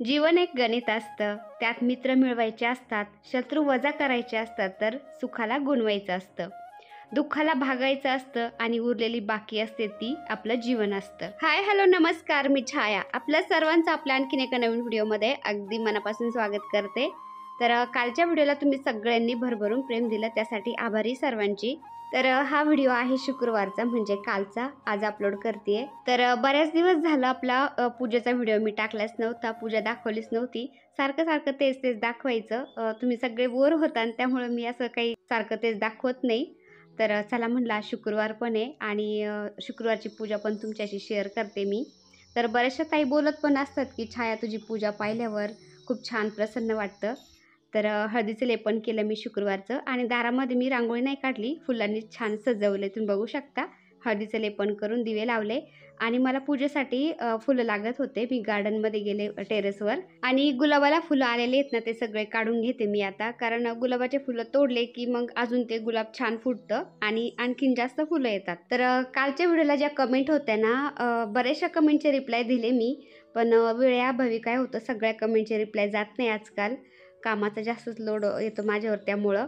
जीवन एक गणित असतं. त्यात मित्र मिळवायचे असतात, शत्रू वजा करायचे असतात, तर सुखाला गुणवायचं असतं. दुःखाला भागायचं असतं आणि उरलेली बाकी असते ती आपलं जीवन असतं. हाय हॅलो नमस्कार, मी छाया आपल्या सर्वांचं आपल्या आणखीन एका नवीन व्हिडिओमध्ये अगदी मनापासून स्वागत करते. तर कालच्या व्हिडिओला तुम्ही सगळ्यांनी भरभरून प्रेम दिलं, त्यासाठी आभारी सर्वांची. तर हा व्हिडिओ आहे शुक्रवारचा, म्हणजे कालचा, आज अपलोड करते. तर बऱ्याच दिवस झालं आपला पूजेचा व्हिडिओ मी टाकलाच नव्हता, पूजा दाखवलीच नव्हती. सारखं सारखं तेच तेच दाखवायचं, तुम्ही सगळे बोर होता आणि त्यामुळे मी असं काही सारखं तेच दाखवत नाही. तर चला म्हणलं आज शुक्रवार पण आहे आणि शुक्रवारची पूजा पण तुमच्याशी शेअर करते मी. तर बऱ्याचशा ताई बोलत पण असतात की छाया तुझी पूजा पाहिल्यावर खूप छान प्रसन्न वाटतं. तर हळदीचं लेपन केलं मी शुक्रवारचं आणि दारामध्ये मी रांगोळी नाही काढली, फुलांनी छान सजवले, तुम्ही बघू शकता. हळदीचं लेपन करून दिवे लावले आणि मला पूजेसाठी फुलं लागत होते. मी गार्डनमध्ये गेले टेरेसवर आणि गुलाबाला फुलं आलेले आहेत ना, ते सगळे काढून घेते मी आता, कारण गुलाबाचे फुलं तोडले की मग अजून ते गुलाब छान फुटतं आणि आणखीन जास्त फुलं येतात. तर कालच्या व्हिडिओला ज्या कमेंट होत्या ना, बऱ्याचशा कमेंटचे रिप्लाय दिले मी, पण वेळेअभावी काय होतं, सगळ्या कमेंटचे रिप्लाय जात नाही आजकाल, कामाचा जास्तच लोड येतो माझ्यावर त्यामुळं.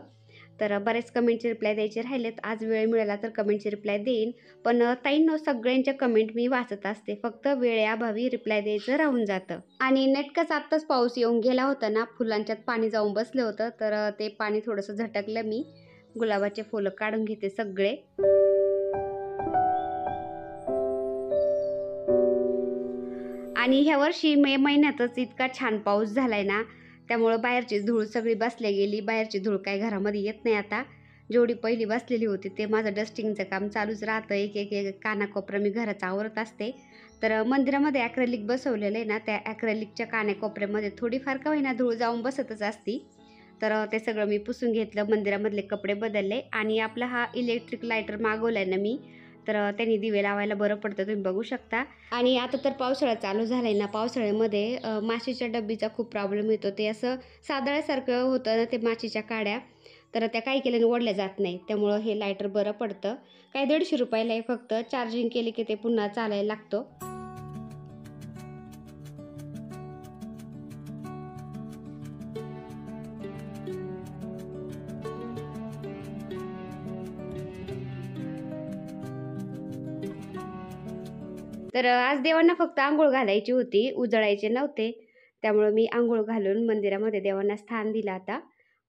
तर बरेच कमेंटचे रिप्लाय द्यायचे राहिलेत, आज वेळ मिळाला तर कमेंटचे रिप्लाय देईन. पण ताईंनो, सगळ्यांच्या कमेंट मी वाचत असते, फक्त वेळेअभावी रिप्लाय द्यायचं राहून जातं. आणि नेटकंच आत्ताच पाऊस येऊन गेला होता ना, फुलांच्यात पाणी जाऊन बसलं होतं, तर ते पाणी थोडंसं झटकलं मी. गुलाबाचे फुलं काढून घेते सगळे. आणि ह्या वर्षी मे महिन्यातच इतका छान पाऊस झालाय ना, त्यामुळं बाहेरची धूळ सगळी बसल्या गेली. बाहेरची धूळ काही घरामध्ये येत नाही आता. जेवढी पहिली बसलेली होती ते माझं डस्टिंगचं काम चालूच राहतं. एक एक एक कानाकोपरा मी घराचा आवरत असते. तर मंदिरामध्ये ॲक्रेलिक बसवलेलं आहे ना, त्या ॲक्रेलिकच्या कानाकोपऱ्यामध्ये थोडीफार का होईना धूळ जाऊन बसतच असती. तर ते सगळं मी पुसून घेतलं, मंदिरामधले कपडे बदलले आणि आपला हा इलेक्ट्रिक लायटर मागवलाय ना मी, तर त्यांनी दिवे लावायला बरं पडतं, तुम्ही बघू शकता. आणि आता तर पावसाळा चालू झालाय ना, पावसाळ्यामध्ये माशीच्या डब्बीचा खूप प्रॉब्लेम येतो. ते असं सादळ्यासारखं होतं ना, ते माशीच्या काड्या, तर त्या काही केल्याने ओढल्या जात नाही, त्यामुळं हे लायटर बरं पडतं. काय 150 रुपयाला आहे फक्त, चार्जिंग केली की ते पुन्हा चालायला लागतो. तर आज देवांना फक्त अंघोळ घालायची होती, उजळायचे नव्हते. त्यामुळं मी अंघोळ घालून मंदिरामध्ये देवांना स्थान दिलं आता.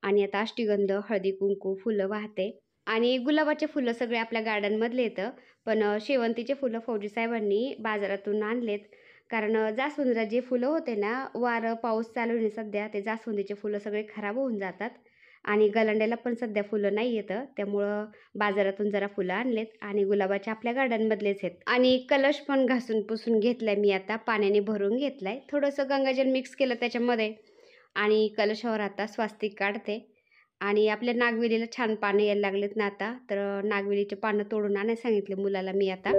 आणि आता अष्टगंध, हळदी-कुंकू, फुलं वाहते आणि गुलाबाचे फुलं सगळे आपल्या गार्डनमधले येतं. पण शेवंतीचे फुलं फौजी साहेबांनी बाजारातून आणलेत. कारण जास्वंदीला जे फुलं होते ना, वारं पाऊस चालू आहे सध्या, ते जास्वंदीचे फुलं सगळे खराब होऊन जातात. आणि गलांड्याला पण सध्या फुलं नाही येतं, त्यामुळं बाजारातून जरा फुलं आणलेत आणि गुलाबाच्या आपल्या गार्डनमधलेच आहेत. आणि कलश पण घासून पुसून घेतलाय मी, आता पाण्याने भरून घेतलाय, थोडंसं गंगाजल मिक्स केलं त्याच्यामध्ये आणि कलशावर आता स्वास्तिक काढते. आणि आपल्या नागवेलीला छान पानं यायला लागलेत ना आता, तर नागवेलीचे पानं तोडून आणायला सांगितले मुलाला मी आता.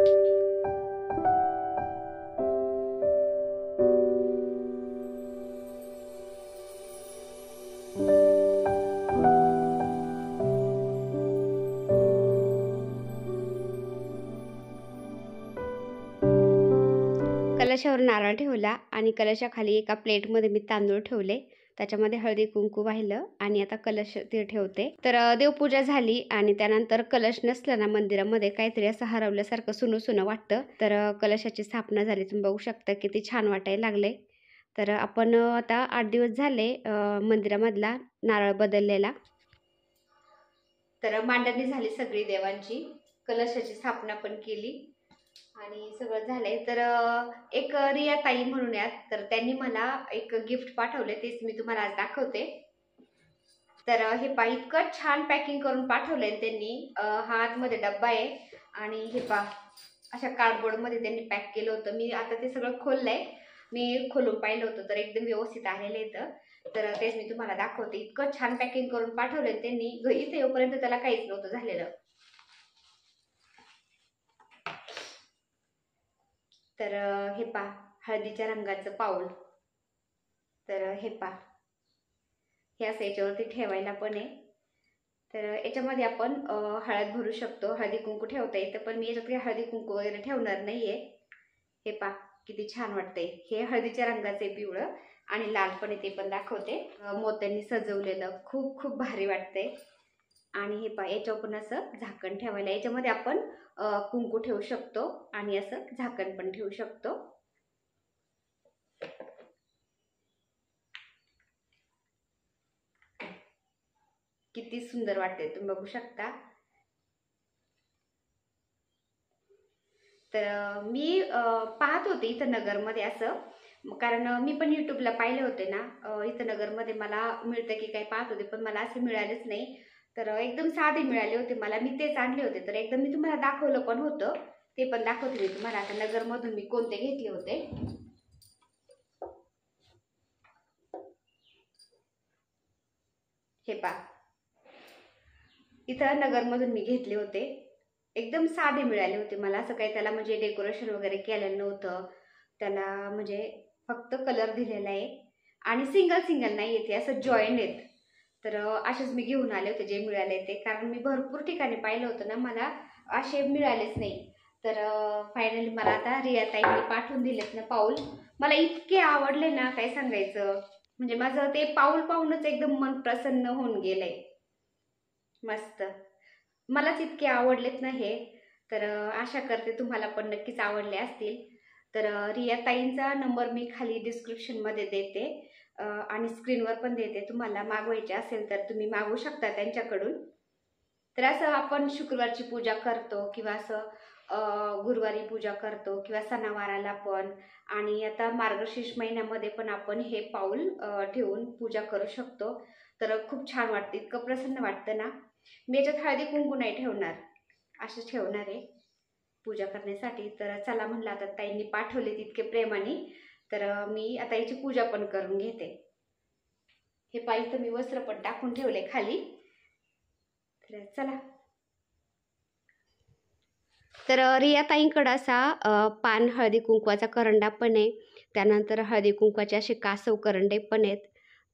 कलशावर नारळ ठेवला आणि कलशाखाली एका प्लेटमध्ये मी तांदूळ ठेवले, त्याच्यामध्ये हळदी कुंकू वाहिलं आणि आता कलश ते ठेवते. तर देवपूजा झाली आणि त्यानंतर कलश नसला ना मंदिरामध्ये, काहीतरी असं हरवल्यासारखं सुनं सुनं वाटतं. तर कलशाची स्थापना झाली, तुम्ही बघू शकता किती छान वाटायला लागले. तर आपण आता 8 दिवस झाले मंदिरामधला नारळ बदललेला. तर मांडणी झाली सगळी देवांची, कलशाची स्थापना पण केली आणि सगळं झालंय. तर एक रिया ताई म्हणून आहेत, तर त्यांनी मला एक गिफ्ट पाठवले, तेच मी तुम्हाला आज दाखवते. तर हे पहा, इतकं छान पॅकिंग करून पाठवलंय त्यांनी. हा आतमध्ये डब्बा आहे आणि हे पहा, अशा कार्डबोर्डमध्ये त्यांनी पॅक केलं होतं. मी आता ते सगळं खोललंय, मी खोलून पाहिलं होतं, तर एकदम व्यवस्थित आलेलं आहे. तर तेच मी तुम्हाला दाखवते. इतकं छान पॅकिंग करून पाठवलंय त्यांनी, इथे येऊपर्यंत त्याला काहीच नव्हतं झालेलं. तर हे पहा, हळदीच्या रंगाचं पाऊल. तर हे पहा, हे असं याच्यावरती ठेवायला पण आहे. तर याच्यामध्ये आपण हळद भरू शकतो, हळदी कुंकू ठेवता येतं, पण मी याच्यात काही हळदी कुंकू वगैरे ठेवणार नाहीये. हे पहा, किती छान वाटते. हे हळदीच्या रंगाचे पिवळं आणि लाल पण ते पण दाखवते. मोत्यांनी सजवलेलं खूप खूप भारी वाटते. आणि हे पहा, याच्यावर पण असं झाकण ठेवायला, याच्यामध्ये आपण कुंकू ठेवू शकतो आणि असं झाकण पण ठेवू शकतो. किती सुंदर वाटते, तुम्ही बघू शकता. तर मी पाहत होते इथं नगरमध्ये असं, कारण मी पण यूट्यूबला पाहिले होते ना, इथं नगरमध्ये मला मिळतं की काय पाहत होते, पण मला असे मिळालेच नाही. तर एकदम साधे मिळाले होते मला, मी तेच आणले होते. तर एकदम मी तुम्हाला दाखवलं पण होतं, ते पण दाखवते मी तुम्हाला. आता नगरमधून मी कोणते घेतले होते, हे पहा. इथं नगरमधून मी घेतले होते, एकदम साधे मिळाले होते मला. असं काही त्याला म्हणजे डेकोरेशन वगैरे केलेलं नव्हतं त्याला, म्हणजे फक्त कलर दिलेला आहे आणि सिंगल सिंगल नाही येते, असं जॉईंट आहेत. तर असेच मी घेऊन आले होते जे मिळाले ते, कारण मी भरपूर ठिकाणी पाहिलं होतं ना, मला असे मिळालेच नाही. तर फायनली मला आता रियाताईंनी पाठवून दिलेत ना पाऊल, मला इतके आवडले ना काय सांगायचं. म्हणजे माझं ते पाऊल पाहूनच एकदम मन प्रसन्न होऊन गेलंय. मस्त, मलाच इतके आवडलेत ना हे. तर आशा करते तुम्हाला पण नक्कीच आवडले असतील. तर रियाताईंचा नंबर मी खाली डिस्क्रिप्शनमध्ये देते आणि स्क्रीनवर पण देते. तुम्हाला मागवायचे असेल तर तुम्ही मागवू शकता त्यांच्याकडून. तर असं आपण शुक्रवारची पूजा करतो किंवा असं गुरुवारी पूजा करतो किंवा सणावाराला पण, आणि आता मार्गशीर्ष महिन्यामध्ये पण आपण हे पाऊल ठेवून पूजा करू शकतो. तर खूप छान वाटते, इतकं प्रसन्न वाटतं ना. मी याच्यात हळदी कुंकू नाही ठेवणार, असंच ठेवणार आहे पूजा करण्यासाठी. तर चला म्हणलं, आता ताईंनी पाठवले तितके प्रेमाने, तर मी आता याची पूजा पण करून घेते. हे पाहिजे तर मी वस्त्र पण टाकून ठेवले खाली. तर चला. तर रियाताईंकडं असा पान हळदी कुंकवाचा करंडा पण आहे, त्यानंतर हळदी कुंकवाचे असे कासव करंडे पण आहेत,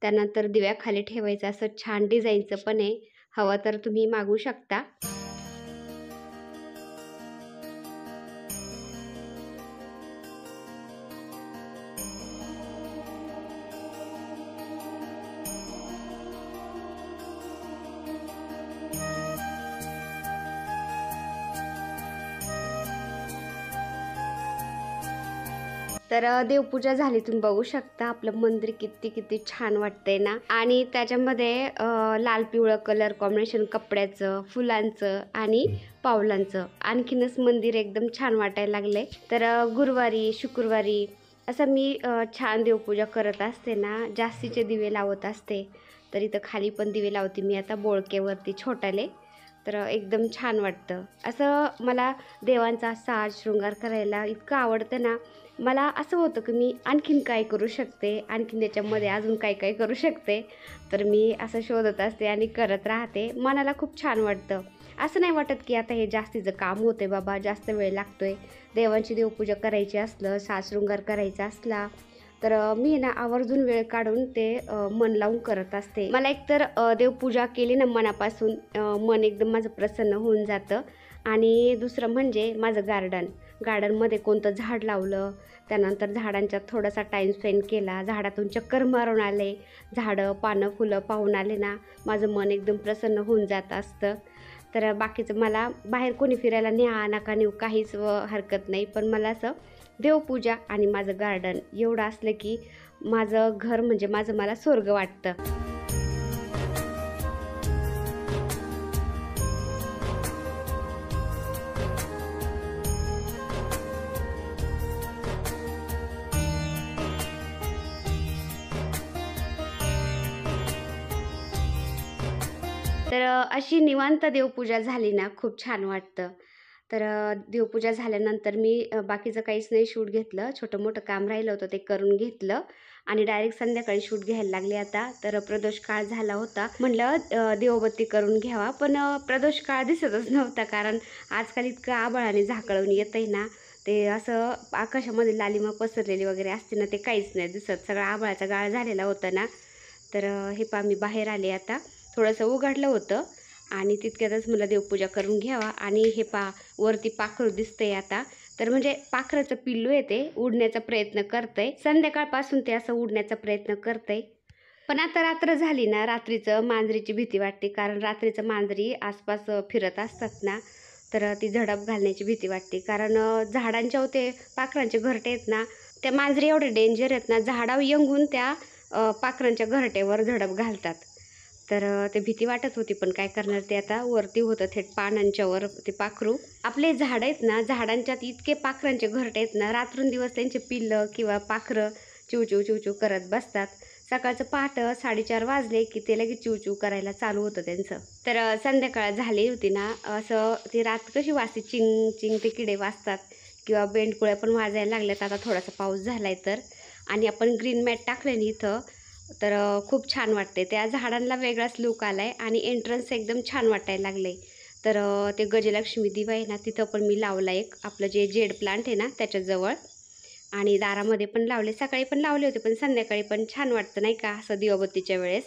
त्यानंतर दिव्याखाली ठेवायचं असं छान डिझाईनचं पण आहे. हवं तर तुम्ही मागवू शकता. तर देवपूजा झाली, तुम्ही बघू शकता आपलं मंदिर किती किती छान वाटतंय ना. आणि त्याच्यामध्ये लाल पिवळं कलर कॉम्बिनेशन कपड्याचं, फुलांचं आणि पावलांचं, आणखीनच मंदिर एकदम छान वाटायला लागले. तर गुरुवारी शुक्रवारी असं मी छान देवपूजा करत असते ना, जास्तीचे दिवे लावत असते. तर इथं खाली पण दिवे लावते मी आता बोळक्यावरती छोटाले. तर एकदम छान वाटतं. असं मला देवांचा साज शृंगार करायला इतकं आवडतं ना. मला असं होतं की मी आणखीन काय करू शकते, आणखीन त्याच्यामध्ये अजून काय काय करू शकते. तर मी असं शोधत असते आणि करत राहते. मनाला खूप छान वाटतं. असं नाही वाटत की आता हे जास्तीचं काम होते बाबा, जास्त वेळ लागतोय. देवांची देवपूजा करायची असलं, साज शृंगार करायचा असला, तर मी ना आवर्जून वेळ काढून ते मन लावून करत असते. मला एकतर देवपूजा केली ना मनापासून, मन एकदम माझं प्रसन्न होऊन जातं. आणि दुसरं म्हणजे माझं गार्डनमध्ये कोणतं झाड लावलं, त्यानंतर झाडांच्यात थोडासा टाईम स्पेंड केला, झाडातून चक्कर मारून आले, झाडं पानं फुलं पाहून आले ना, माझं मन एकदम प्रसन्न होऊन जात असतं. तर बाकीचं मला बाहेर कोणी फिरायला न्या नका नेऊ, काहीच हरकत नाही, पण मला असं देवपूजा आणि माझं गार्डन एवढं असलं की माझं घर म्हणजे मला स्वर्ग वाटतं. तर अशी निवांत देवपूजा झाली ना, खूप छान वाटतं. तर देवपूजा झाल्यानंतर मी बाकीचं काहीच नाही शूट घेतलं. छोटं-मोठं काम राहिलं होतं ते करून घेतलं आणि डायरेक्ट संध्याकाळी शूट घ्यायला लागले आता. तर प्रदोष काळ झाला होता. म्हटलं दिवाबत्ती करून घ्यावा, पण प्रदोष काळ दिसतच नव्हता. कारण आजकाल इतकं आभाळाने झाकळून येतंय ना, ते असं आकाशामध्ये लालिमा पसरलेली वगैरे असते ना, ते काहीच नाही दिसत. सगळा आभाळाचा गाळ झालेला होता ना. तर हे पहा मी बाहेर आले आता. थोडंसं उघडलं होतं आणि तितक्यातच मला देवपूजा करून घ्यावा. आणि हे पहा वरती पाखरू दिसतंय आता, तर म्हणजे पाखराचं पिल्लू आहे ते उडण्याचा प्रयत्न करतंय. संध्याकाळपासून ते असं उडण्याचा प्रयत्न करतंय. पण आता रात्र झाली ना, रात्रीचं मांजरीची भीती वाटते. कारण रात्रीचं मांजरी आसपास फिरत असतात ना, तर ती झडप घालण्याची भीती वाटते. कारण झाडांच्या ते पाखरांचे घरटे आहेत ना, त्या मांजरी एवढे डेंजर आहेत ना, झाडावर येंगून त्या पाखरांच्या घरट्यावर झडप घालतात. तर ते भीती वाटत होती, पण काय करणार, ते आता वरती होतं थेट पानांच्यावर ते पाखरू. आपले झाड आहेत ना, झाडांच्यात इतके पाखरांचे घरटे आहेत ना, रात्रंदिवस त्यांचे पिल्लं किंवा पाखरं चिवचिव चिवचिव करत बसतात. सकाळचं पहाटे 4:30 वाजले की ते लगेच चिवचिव करायला चालू होतं त्यांचं. तर संध्याकाळ झाली होती ना, असं ती रात कशी वाजते, चिंग चिंग ते किडे वाजतात किंवा बेंडकुळ्या पण वाजायला लागल्यात आता थोडासा पाऊस झालाय तर. आणि आपण ग्रीन मॅट टाकलं ना इथं, तर खूप छान वाटते. त्या झाडांना वेगळाच लूक आलाय आणि एंट्रन्स एकदम छान वाटायला लागले. तर ते गजलक्ष्मी दिवा आहे ना, तिथं पण मी लावला एक, आपलं जे जेड प्लांट आहे ना त्याच्याजवळ. आणि दारामध्ये पण लावले, सकाळी पण लावले होते, पण संध्याकाळी पण छान वाटतं नाही का असं दिवाबत्तीच्या वेळेस.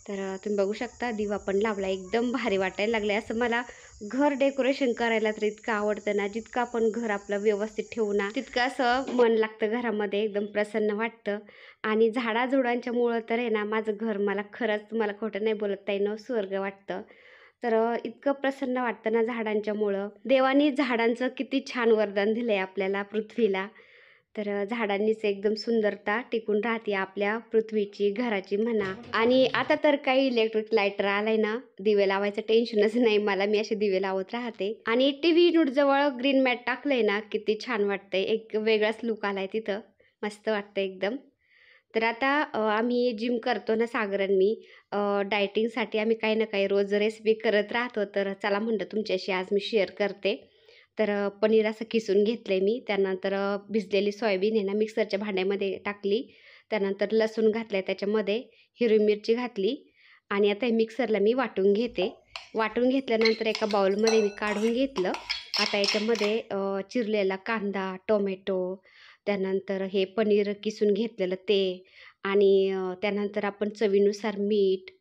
तर तुम्ही बघू शकता दिवा पण लावला, एकदम भारी वाटायला लागले. असं मला घर डेकोरेशन करायला तर इतकं आवडतं ना, जितकं आपण घर आपलं व्यवस्थित ठेवू ना, तितकं असं मन लागतं घरामध्ये, एकदम प्रसन्न वाटतं. आणि झाडाझुडांच्या मुळं तर आहे ना, माझं घर मला खरंच, मला खोटं नाही बोलत ताईनं, स्वर्ग वाटतं. तर इतकं प्रसन्न वाटतं ना झाडांच्या मुळं. देवाने झाडांचं किती छान वरदान दिलंय आपल्याला, पृथ्वीला. तर झाडांनीच एकदम सुंदरता टिकून राहते आपल्या पृथ्वीची, घराची म्हणा. आणि आता तर काही इलेक्ट्रिक लाईटर आलाय ना, दिवे लावायचं टेन्शनच नाही मला, मी असे दिवे लावत राहते. आणि टीव्ही युनिट जवळ ग्रीन मॅट टाकलंय ना, किती छान वाटतंय, एक वेगळाच लुक आलाय तिथं, मस्त वाटतं एकदम. तर आता आम्ही जिम करतो ना सागर आणि मी, डायटिंगसाठी आम्ही काही ना काही रोज रेसिपी करत राहतो. तर चला म्हणलं तुमच्याशी आज मी शेअर करते. तर पनीर असं किसून घेतलं आहे मी. त्यानंतर भिजलेली सोयाबीन आहे ना मिक्सरच्या भांड्यामध्ये टाकली. त्यानंतर लसूण घातलं आहे त्याच्यामध्ये, हिरवी मिरची घातली आणि आता हे मिक्सरला मी वाटून घेते. वाटून घेतल्यानंतर एका बाउलमध्ये मी काढून घेतलं. आता याच्यामध्ये चिरलेला कांदा, टोमॅटो, त्यानंतर हे पनीर किसून घेतलेलं ते आणि त्यानंतर आपण चवीनुसार मीठ,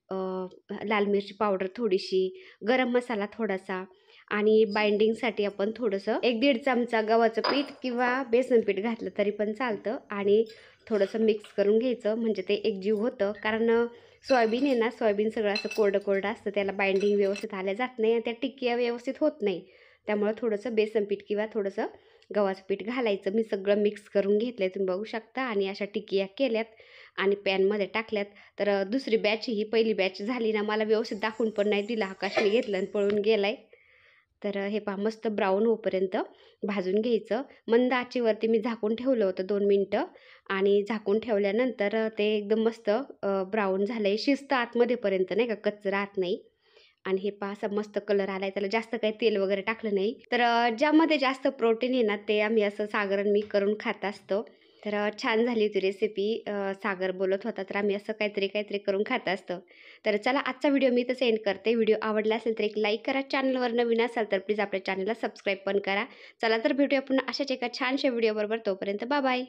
लाल मिरची पावडर थोडीशी, गरम मसाला थोडासा आणि बाइंडिंगसाठी आपण थोडंसं 1-1.5 चमचा गव्हाचं पीठ किंवा बेसन पीठ घातलं तरी पण चालतं आणि थोडंसं मिक्स करून घ्यायचं, म्हणजे ते एकजीव होतं. कारण सोयाबीन आहे ना, सोयाबीन सगळं असं कोरडं कोरडं असतं, त्याला बाइंडिंग व्यवस्थित आल्या जात नाही आणि त्या टिक्क्या व्यवस्थित होत नाही. त्यामुळं थोडंसं बेसन पीठ किंवा थोडंसं गव्हाचं पीठ घालायचं. मी सगळं मिक्स करून घेतलं आहे, तुम्ही बघू शकता. आणि अशा टिक्या केल्यात आणि पॅनमध्ये टाकल्यात. तर दुसरी बॅच, ही पहिली बॅच झाली ना, मला व्यवस्थित दाखवून पण नाही दिला, आकाशने घेतलं आणि पळून गेलाय. तर हे पहा मस्त ब्राऊन होईपर्यंत भाजून घ्यायचं. मंद आचेवरती मी झाकून ठेवलं होतं 2 मिनटं आणि झाकून ठेवल्यानंतर ते एकदम मस्त ब्राऊन झालं आहे. शिजतं आतमध्येपर्यंत नाही का, कच्चं राहत नाही. आणि हे पहा असा मस्त कलर आला आहे, त्याला जास्त काही तेल वगैरे टाकलं नाही. तर ज्यामध्ये जास्त प्रोटीन आहे ना, ते आम्ही असं सागर आणि मी करून खात असतो. तर छान झाली होती रेसिपी. सागर बोलत होता, तर आम्ही असं काहीतरी काहीतरी करून खात असतो. तर चला आजचा व्हिडिओ मी इथं एंड करते. व्हिडिओ आवडला असेल तर एक लाईक करा. चॅनलवर नवीन असाल तर प्लीज आपल्या चॅनलला सबस्क्राईब पण करा. चला तर भेटूया पुन्हा अशाच एका छानशा व्हिडिओबरोबर. तोपर्यंत बाय बाय.